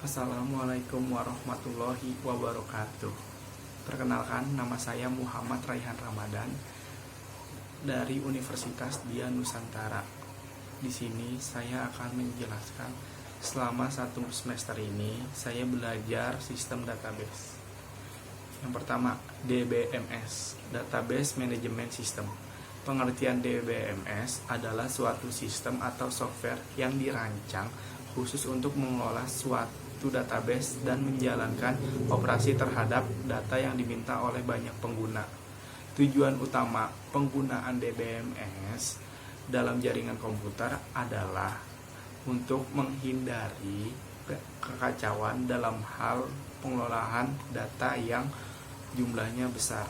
Assalamualaikum warahmatullahi wabarakatuh. Perkenalkan, nama saya Muhammad Raihan Ramadan dari Universitas Dian Nusantara. Di sini saya akan menjelaskan selama satu semester ini saya belajar sistem database. Yang pertama, DBMS, Database Management System. Pengertian DBMS adalah suatu sistem atau software yang dirancang khusus untuk mengelola suatu database dan menjalankan operasi terhadap data yang diminta oleh banyak pengguna. Tujuan utama penggunaan DBMS dalam jaringan komputer adalah untuk menghindari kekacauan dalam hal pengelolaan data yang jumlahnya besar.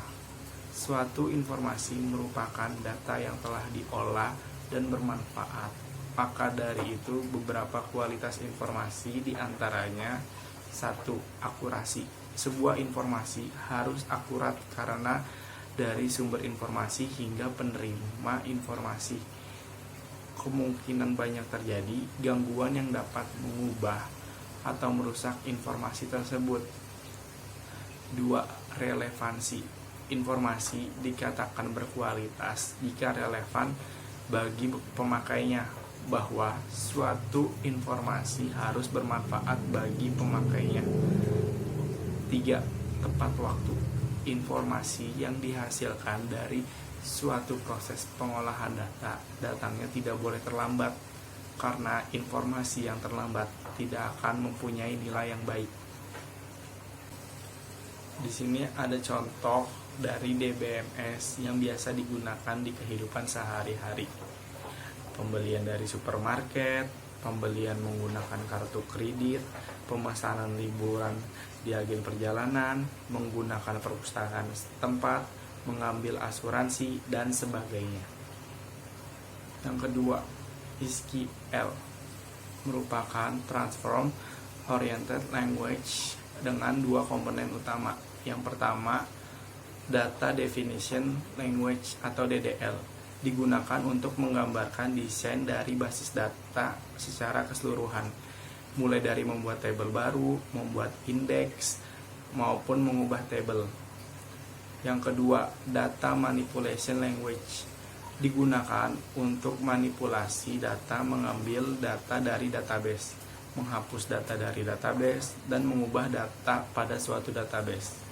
Suatu informasi merupakan data yang telah diolah dan bermanfaat. Maka dari itu beberapa kualitas informasi diantaranya: 1. Akurasi. Sebuah informasi harus akurat karena dari sumber informasi hingga penerima informasi kemungkinan banyak terjadi gangguan yang dapat mengubah atau merusak informasi tersebut. 2. Relevansi. Informasi dikatakan berkualitas jika relevan bagi pemakainya, bahwa suatu informasi harus bermanfaat bagi pemakainya. 3. Tepat waktu. Informasi yang dihasilkan dari suatu proses pengolahan datangnya tidak boleh terlambat, karena informasi yang terlambat tidak akan mempunyai nilai yang baik. Di sini ada contoh dari DBMS yang biasa digunakan di kehidupan sehari-hari. Pembelian dari supermarket, pembelian menggunakan kartu kredit, pemesanan liburan di agen perjalanan, menggunakan perpustakaan setempat, mengambil asuransi, dan sebagainya. Yang kedua, SQL merupakan Transform Oriented Language dengan dua komponen utama. Yang pertama, Data Definition Language atau DDL, digunakan untuk menggambarkan desain dari basis data secara keseluruhan, mulai dari membuat tabel baru, membuat indeks, maupun mengubah tabel. Yang kedua, Data Manipulation Language, digunakan untuk manipulasi data, mengambil data dari database, menghapus data dari database, dan mengubah data pada suatu database.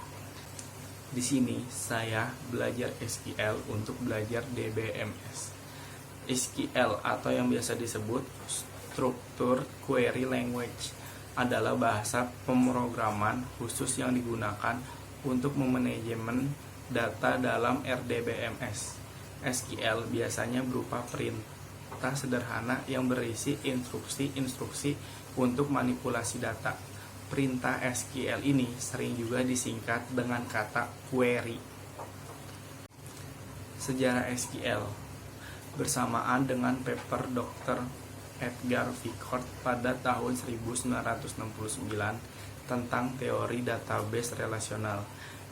Di sini saya belajar SQL untuk belajar DBMS. SQL atau yang biasa disebut Structured Query Language adalah bahasa pemrograman khusus yang digunakan untuk memanajemen data dalam RDBMS. SQL biasanya berupa perintah sederhana yang berisi instruksi-instruksi untuk manipulasi data. Perintah SQL ini sering juga disingkat dengan kata query. Sejarah SQL bersamaan dengan paper Dr. Edgar Vickers pada tahun 1969 tentang teori database relasional.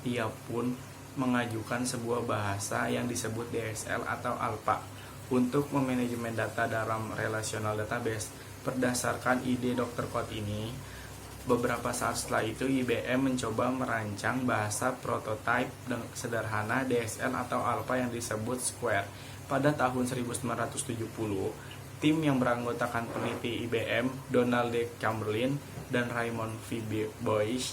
Ia pun mengajukan sebuah bahasa yang disebut DSL atau ALPA untuk memanajemen data dalam relational database. Berdasarkan ide Dr. Code ini, beberapa saat setelah itu IBM mencoba merancang bahasa prototipe sederhana DSL atau ALPA yang disebut Square. Pada tahun 1970, tim yang beranggotakan peneliti IBM, Donald D. Chamberlain dan Raymond V. Boyce,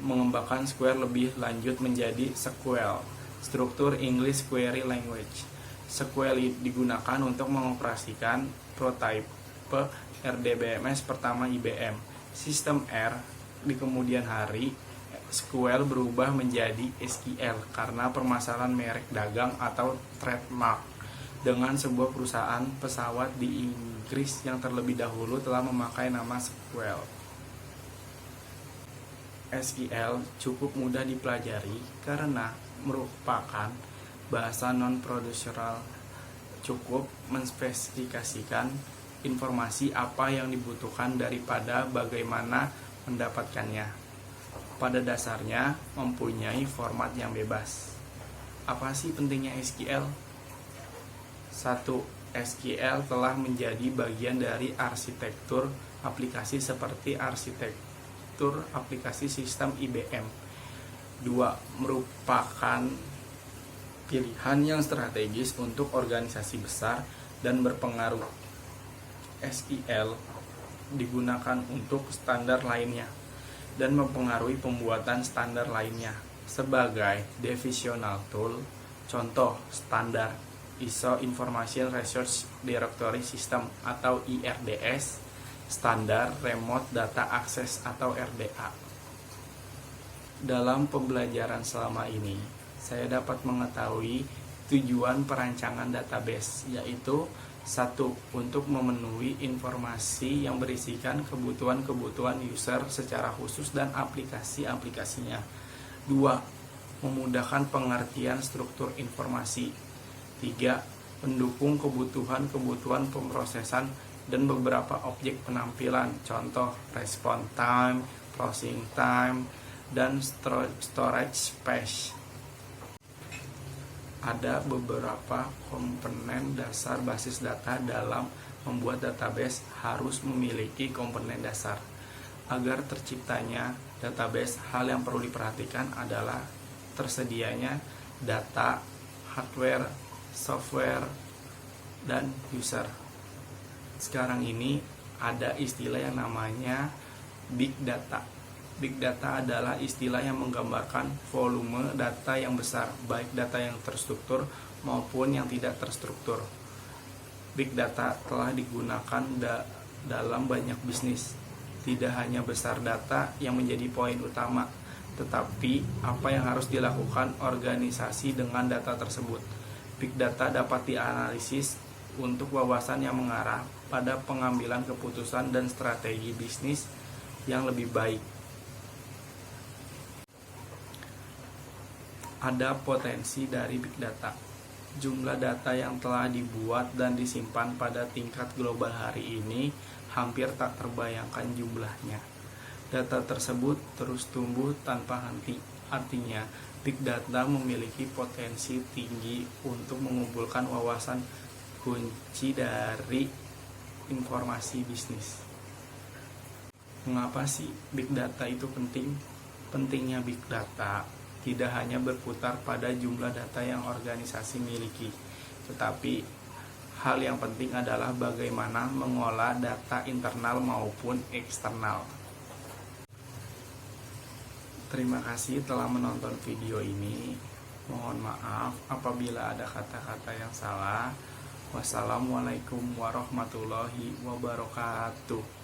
mengembangkan Square lebih lanjut menjadi SQL, Structured English Query Language. SQL digunakan untuk mengoperasikan prototipe RDBMS pertama IBM. Sistem R di kemudian hari, SQL berubah menjadi SQL karena permasalahan merek dagang atau trademark dengan sebuah perusahaan pesawat di Inggris yang terlebih dahulu telah memakai nama SQL. SQL cukup mudah dipelajari karena merupakan bahasa non-procedural, cukup menspesifikasikan informasi apa yang dibutuhkan daripada bagaimana mendapatkannya. Pada dasarnya mempunyai format yang bebas. Apa sih pentingnya SQL? 1. SQL telah menjadi bagian dari arsitektur aplikasi seperti arsitektur struktur aplikasi sistem IBM. 2. Merupakan pilihan yang strategis untuk organisasi besar dan berpengaruh. SQL digunakan untuk standar lainnya dan mempengaruhi pembuatan standar lainnya sebagai divisional tool. Contoh standar ISO Information Resource Directory System atau IRDS, standar Remote Data Access atau RDA. Dalam pembelajaran selama ini, saya dapat mengetahui tujuan perancangan database, yaitu 1. Untuk memenuhi informasi yang berisikan kebutuhan-kebutuhan user secara khusus dan aplikasi-aplikasinya. 2. Memudahkan pengertian struktur informasi. 3. Mendukung kebutuhan-kebutuhan pemrosesan dan beberapa objek penampilan, contoh response time, processing time, dan storage space. Ada beberapa komponen dasar basis data. Dalam membuat database harus memiliki komponen dasar. Agar terciptanya database, hal yang perlu diperhatikan adalah tersedianya data, hardware, software, dan user. Sekarang ini ada istilah yang namanya big data. Big data adalah istilah yang menggambarkan volume data yang besar, baik data yang terstruktur maupun yang tidak terstruktur. Big data telah digunakan dalam banyak bisnis. Tidak hanya besar data yang menjadi poin utama, tetapi apa yang harus dilakukan organisasi dengan data tersebut. Big data dapat dianalisis untuk wawasan yang mengarah pada pengambilan keputusan dan strategi bisnis yang lebih baik. Ada potensi dari big data. Jumlah data yang telah dibuat dan disimpan pada tingkat global hari ini hampir tak terbayangkan jumlahnya. Data tersebut terus tumbuh tanpa henti. Artinya, big data memiliki potensi tinggi untuk mengumpulkan wawasan kunci dari informasi bisnis. Mengapa sih big data itu penting? Pentingnya big data tidak hanya berputar pada jumlah data yang organisasi miliki, tetapi hal yang penting adalah bagaimana mengolah data internal maupun eksternal. Terima kasih telah menonton video ini. Mohon maaf apabila ada kata-kata yang salah. Wassalamualaikum warahmatullahi wabarakatuh.